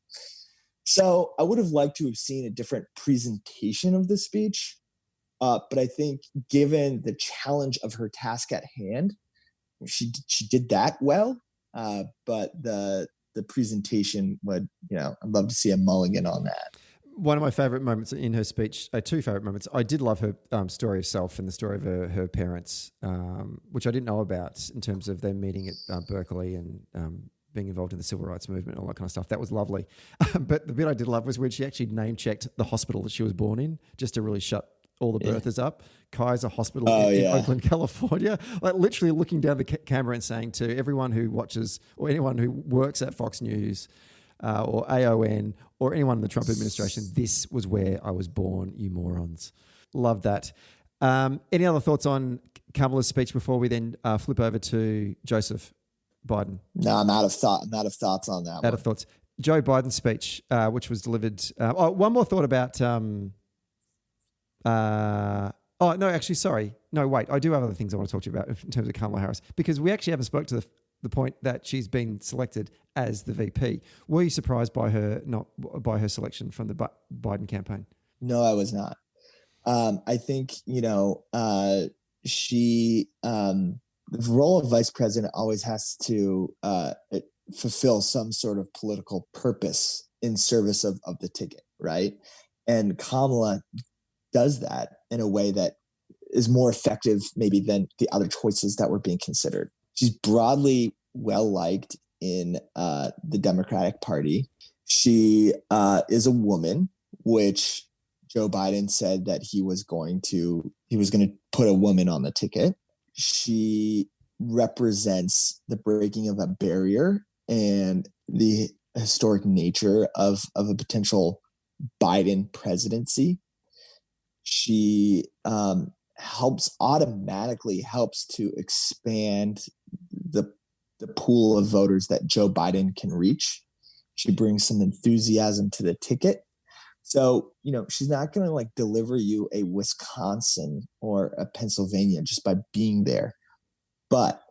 So I would have liked to have seen a different presentation of the speech. But I think given the challenge of her task at hand, she did that well. But the presentation would, I'd love to see a mulligan on that. One of my favorite moments in her speech, two favorite moments. I did love her story of self and the story of her parents, which I didn't know about in terms of them meeting at Berkeley and being involved in the civil rights movement and all that kind of stuff. That was lovely. But the bit I did love was when she actually name-checked the hospital that she was born in, just to really shut all the birthers up. Kaiser Hospital in Oakland, California. Like literally looking down the camera and saying to everyone who watches or anyone who works at Fox News or AON or anyone in the Trump administration, this was where I was born, you morons. Love that. Any other thoughts on Kamala's speech before we then flip over to Joseph Biden? No, I'm out of thoughts on that. Out of thoughts. Joe Biden's speech, which was delivered. One more thought about. No, actually, sorry. No, wait. I do have other things I want to talk to you about in terms of Kamala Harris, because we actually haven't spoke to the point that she's been selected as the VP. Were you surprised by her selection from the Biden campaign? No, I was not. I think, she, the role of vice president always has to fulfill some sort of political purpose in service of the ticket, right? And Kamala does that in a way that is more effective maybe than the other choices that were being considered. She's broadly well-liked in the Democratic Party. She is a woman, which Joe Biden said that he was going to put a woman on the ticket. She represents the breaking of a barrier and the historic nature of a potential Biden presidency. She automatically helps to expand the pool of voters that Joe Biden can reach. She brings some enthusiasm to the ticket. So, she's not going to deliver you a Wisconsin or a Pennsylvania just by being there. But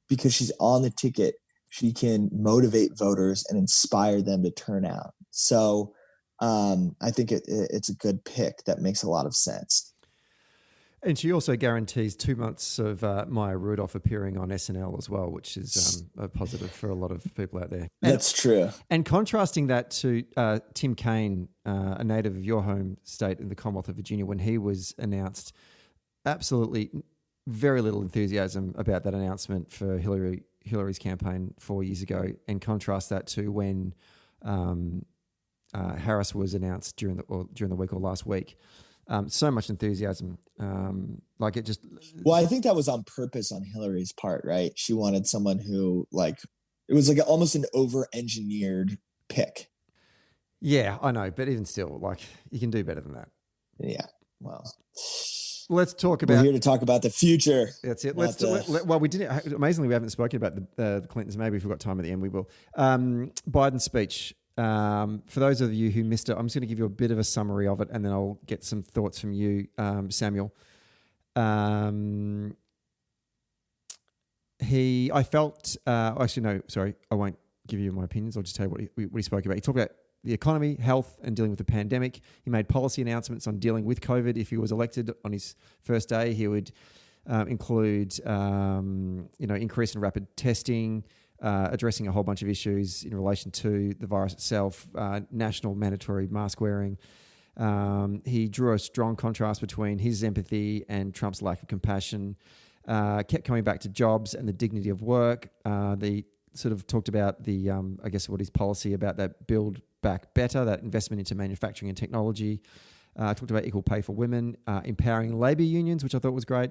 because she's on the ticket, she can motivate voters and inspire them to turn out. So I think it's a good pick that makes a lot of sense. And she also guarantees 2 months of Maya Rudolph appearing on SNL as well, which is a positive for a lot of people out there. That's true. And contrasting that to Tim Kaine, a native of your home state in the Commonwealth of Virginia, when he was announced, absolutely very little enthusiasm about that announcement for Hillary's campaign 4 years ago, and contrast that to when Harris was announced during the week or last week. So much enthusiasm. Well, I think that was on purpose on Hillary's part, right? She wanted someone who it was almost an over-engineered pick. Yeah, I know. But even still, you can do better than that. Yeah. Well, let's talk about. We're here to talk about the future. That's it. We didn't. Amazingly, we haven't spoken about the Clintons. Maybe if we've got time at the end, we will. Biden's speech. For those of you who missed it, I'm just going to give you a bit of a summary of it, and then I'll get some thoughts from you, Samuel. I won't give you my opinions. I'll just tell you what he spoke about. He talked about the economy, health, and dealing with the pandemic. He made policy announcements on dealing with COVID. If he was elected on his first day, he would include, increase in rapid testing, addressing a whole bunch of issues in relation to the virus itself, national mandatory mask wearing. He drew a strong contrast between his empathy and Trump's lack of compassion, kept coming back to jobs and the dignity of work, the sort of talked about the, I guess, what his policy about that Build Back Better, that investment into manufacturing and technology. Talked about equal pay for women, empowering labour unions, which I thought was great,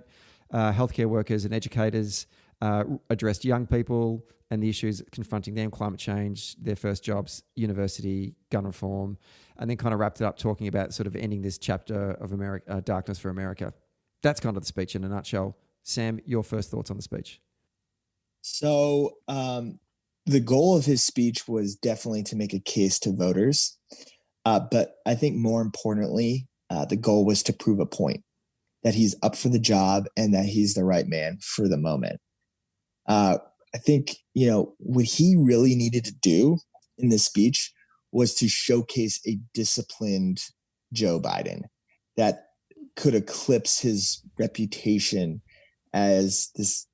healthcare workers and educators, addressed young people and the issues confronting them, climate change, their first jobs, university, gun reform, and then kind of wrapped it up talking about sort of ending this chapter of America, darkness for America. That's kind of the speech in a nutshell. Sam, your first thoughts on the speech? So the goal of his speech was definitely to make a case to voters. But I think more importantly, the goal was to prove a point that he's up for the job and that he's the right man for the moment. I think, what he really needed to do in this speech was to showcase a disciplined Joe Biden that could eclipse his reputation as this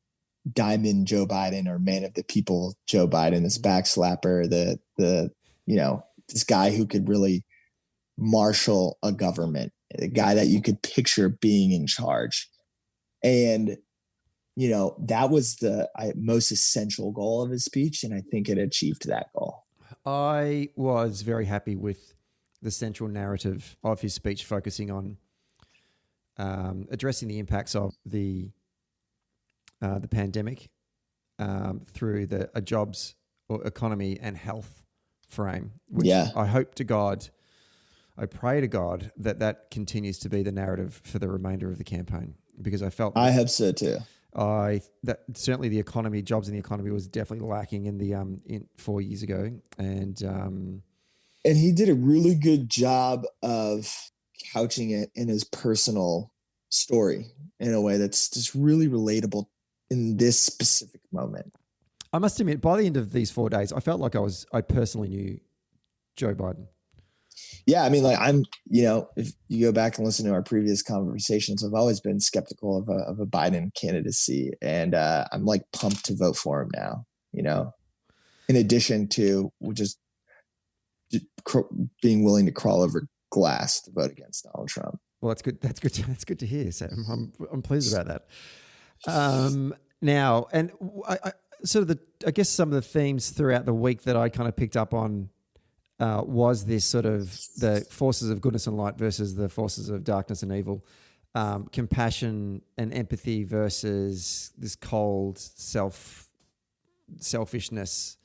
diamond Joe Biden or man of the people Joe Biden, this backslapper, this guy who could really marshal a government, a guy that you could picture being in charge. And, that was the most essential goal of his speech. And I think it achieved that goal. I was very happy with the central narrative of his speech, focusing on addressing the impacts of the pandemic through a jobs or economy and health frame, which I hope to God, I pray to God that continues to be the narrative for the remainder of the campaign, because I felt I hope so too. That certainly the economy, jobs in the economy, was definitely lacking in the 4 years ago, and he did a really good job of couching it in his personal story in a way that's just really relatable in this specific moment. I must admit, by the end of these 4 days, I felt like I personally knew Joe Biden. Yeah, I mean, if you go back and listen to our previous conversations, I've always been skeptical of a Biden candidacy, and I'm like pumped to vote for him now. In addition to just being willing to crawl over glass to vote against Donald Trump. Well, that's good. That's good. That's good to hear, Sam. I'm pleased about that. Now, and I guess some of the themes throughout the week that I kind of picked up on was this sort of the forces of goodness and light versus the forces of darkness and evil, compassion and empathy versus this cold selfishness,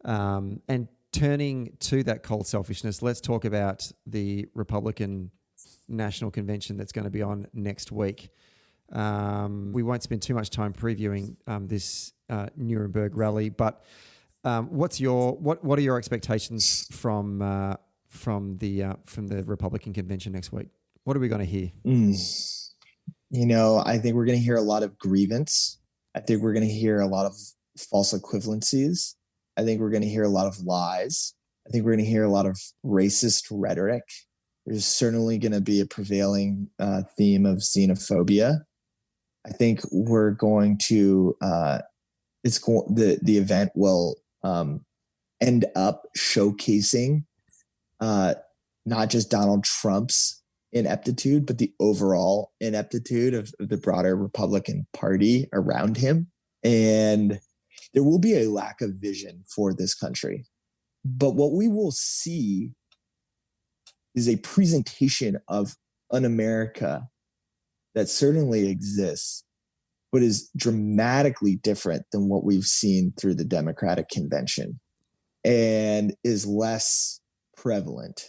and turning to that cold selfishness. Let's talk about the Republican National Convention that's going to be on next week. We won't spend too much time previewing this Nuremberg rally, but what are your expectations from the Republican convention next week? What are we going to hear? I think we're going to hear a lot of grievance. I think we're going to hear a lot of false equivalencies. I think we're going to hear a lot of lies. I think we're going to hear a lot of racist rhetoric. There's certainly going to be a prevailing theme of xenophobia. I think we're going to the event will end up showcasing not just Donald Trump's ineptitude, but the overall ineptitude of the broader Republican Party around him. And there will be a lack of vision for this country. But what we will see is a presentation of an America that certainly exists, but is dramatically different than what we've seen through the Democratic convention and is less prevalent.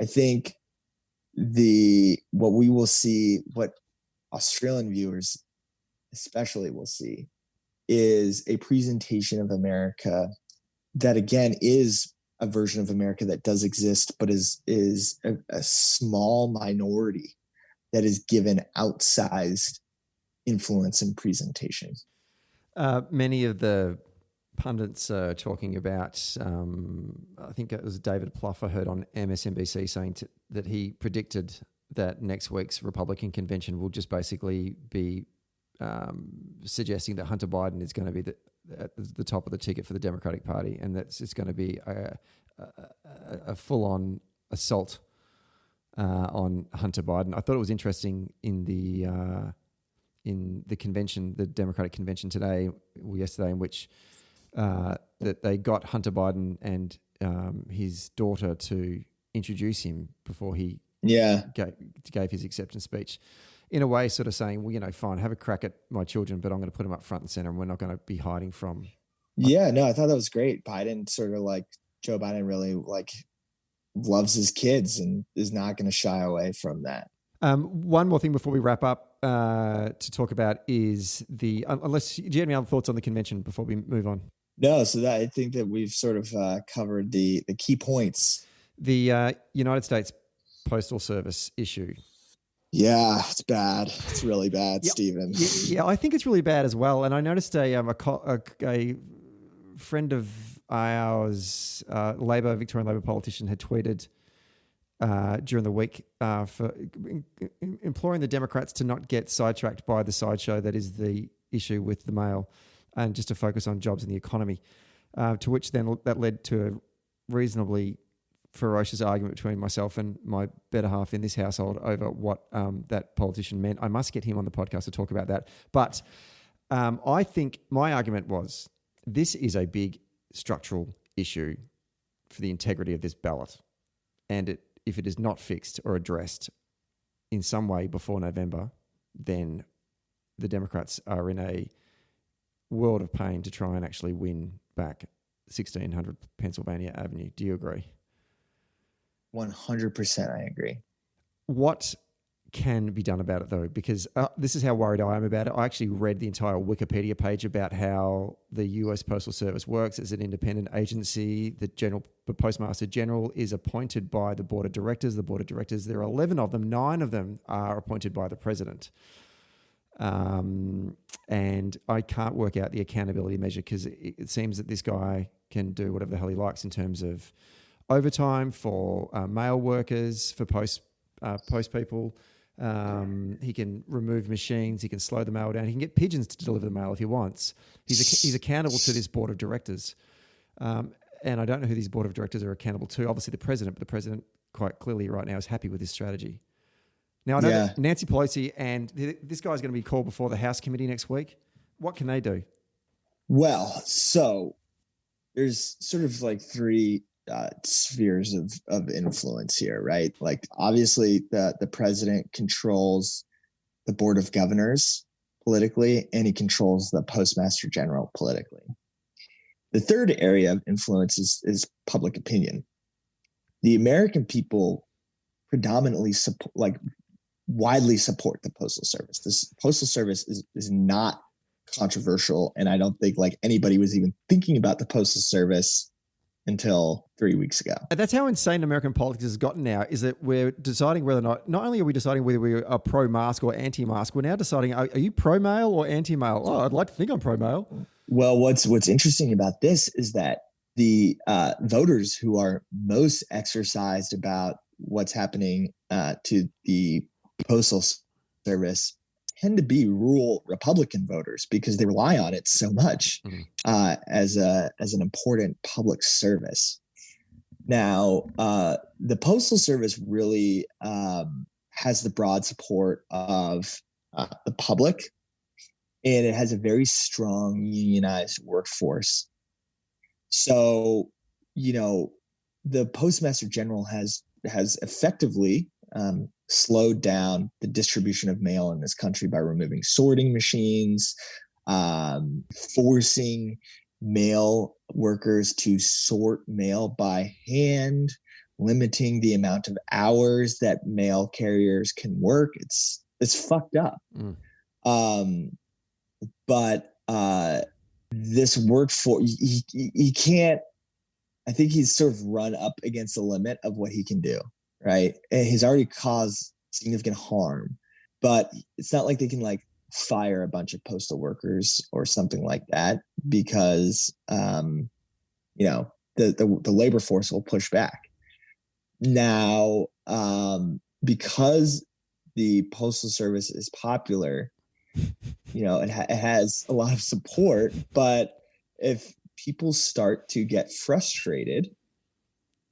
I think what we will see, what Australian viewers especially will see, is a presentation of America that, again, is a version of America that does exist, but is a small minority that is given outsized influence and presentation. Many of the pundits are talking about, I think it was David Plouffe I heard on MSNBC saying that he predicted that next week's Republican convention will just basically be suggesting that Hunter Biden is going to be at the top of the ticket for the Democratic Party, and that's it's going to be a full-on assault on Hunter Biden. I thought it was interesting in the convention, the Democratic convention yesterday, in which that they got Hunter Biden and his daughter to introduce him before he gave his acceptance speech. In a way, sort of saying, well, fine, have a crack at my children, but I'm going to put them up front and center, and we're not going to be hiding from. Yeah, no, I thought that was great. Biden sort of like Joe Biden really like loves his kids and is not going to shy away from that. One more thing before we wrap up to talk about is do you have any other thoughts on the convention before we move on? No, so that I think that we've sort of covered the key points. The United States Postal Service issue. Yeah, it's bad. It's really bad, Stephen. Yeah, I think it's really bad as well. And I noticed a friend of ours, Victorian Labor politician, had tweeted during the week for imploring the Democrats to not get sidetracked by the sideshow that is the issue with the mail, and just to focus on jobs and the economy. To which then that led to a reasonably ferocious argument between myself and my better half in this household over what that politician meant. I must get him on the podcast to talk about that. But I think my argument was this is a big structural issue for the integrity of this ballot. And if it is not fixed or addressed in some way before November, then the Democrats are in a world of pain to try and actually win back 1600 Pennsylvania Avenue. Do you agree? 100% I agree. What can be done about it, though? Because this is how worried I am about it. I actually read the entire Wikipedia page about how the US Postal Service works as an independent agency. The Postmaster General is appointed by the Board of Directors. The Board of Directors, there are 11 of them. 9 of them are appointed by the President. And I can't work out the accountability measure because it seems that this guy can do whatever the hell he likes in terms of overtime for mail workers, for post people. He can remove machines. He can slow the mail down. He can get pigeons to deliver the mail if he wants. He's accountable to this board of directors. And I don't know who these board of directors are accountable to. Obviously the president, but the president quite clearly right now is happy with this strategy. Now, I know that Nancy Pelosi and this guy's going to be called before the House committee next week. What can they do? Well, so there's sort of like 3 spheres of influence here, right? Like obviously the president controls the board of governors politically, and he controls the postmaster general politically. The third area of influence is public opinion. The American people predominantly widely support the Postal Service. This Postal Service is not controversial, and I don't think like anybody was even thinking about the Postal Service until 3 weeks ago. And that's how insane American politics has gotten now, is that we're deciding whether or not only are we deciding whether we are pro-mask or anti-mask, we're now deciding, are you pro-mail or anti-mail? Oh, I'd like to think I'm pro-mail. Well, what's interesting about this is that the voters who are most exercised about what's happening to the Postal Service tend to be rural Republican voters because they rely on it so much as an important public service. Now, the Postal Service really has the broad support of the public, and it has a very strong unionized workforce. So, the Postmaster General has effectively slowed down the distribution of mail in this country by removing sorting machines, forcing mail workers to sort mail by hand, limiting the amount of hours that mail carriers can work. It's fucked up. But this workforce, he can't. I think he's sort of run up against the limit of what he can do. Right. And he's already caused significant harm, but it's not like they can like fire a bunch of postal workers or something like that because, the labor force will push back. Now, because the Postal Service is popular, it has a lot of support, but if people start to get frustrated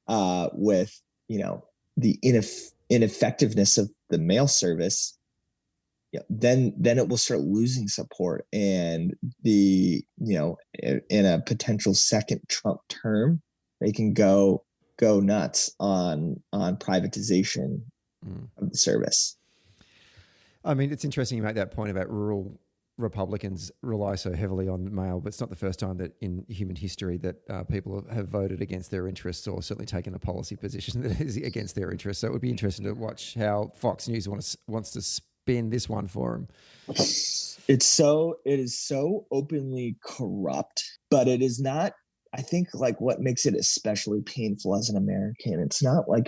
with, the ineffectiveness of the mail service, then it will start losing support, and in a potential second Trump term, they can go nuts on privatization of the service. I mean, it's interesting you make that point about rural Republicans rely so heavily on mail, but it's not the first time that in human history that people have voted against their interests, or certainly taken a policy position that is against their interests. So it would be interesting to watch how Fox News wants to spin this one for them. It is so openly corrupt, but it is not, I think, like, what makes it especially painful as an American. It's not like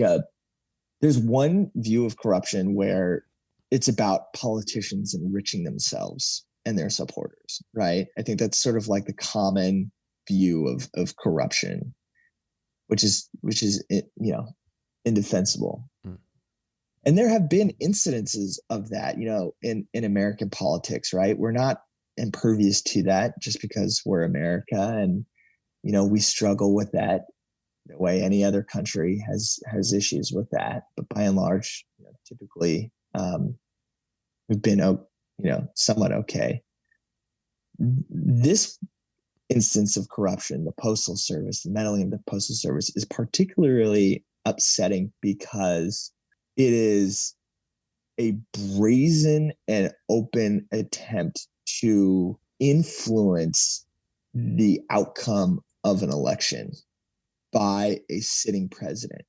there's one view of corruption where it's about politicians enriching themselves and their supporters, right? I think that's sort of like the common view of corruption, which is indefensible. And there have been incidences of that, in American politics, right? We're not impervious to that just because we're America, and we struggle with that the way any other country has issues with that. But by and large, typically, we've been, somewhat okay. This instance of corruption, the Postal Service, the meddling of the Postal Service, is particularly upsetting because it is a brazen and open attempt to influence the outcome of an election by a sitting president.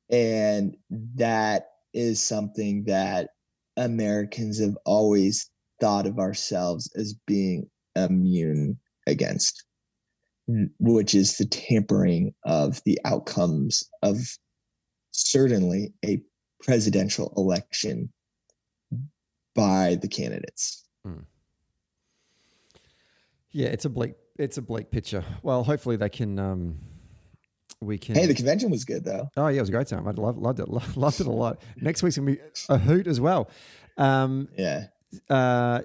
And that is something that Americans have always thought of ourselves as being immune against, which is the tampering of the outcomes of certainly a presidential election by the candidates. Yeah, it's a bleak picture. Well, hopefully they can. We can. Hey, the convention was good though. Oh yeah, it was a great time. I loved it a lot. Next week's gonna be a hoot as well. Yeah.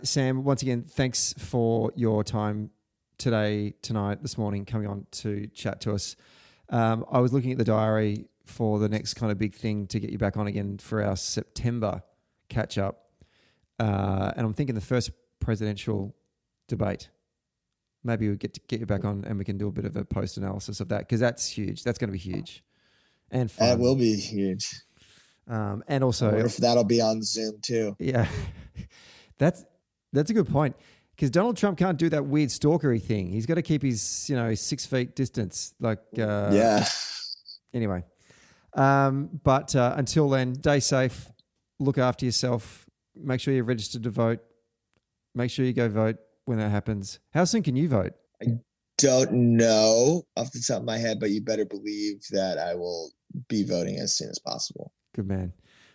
Sam, once again, thanks for your time tonight, this morning, coming on to chat to us. I was looking at the diary for the next kind of big thing to get you back on again for our September catch up, and I'm thinking the first presidential debate. Maybe we get you back on and we can do a bit of a post analysis of that, because that's huge. That's going to be huge and fun. That will be huge. And also, I wonder if that'll be on Zoom too. Yeah, that's a good point, because Donald Trump can't do that weird stalkery thing. He's got to keep his 6 feet distance. Yeah. Anyway, but until then, stay safe. Look after yourself. Make sure you're registered to vote. Make sure you go vote when that happens. How soon can you vote? I don't know off the top of my head, but you better believe that I will be voting as soon as possible. Good man.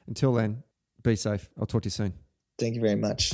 Until then, be safe. I'll talk to you soon. Thank you very much.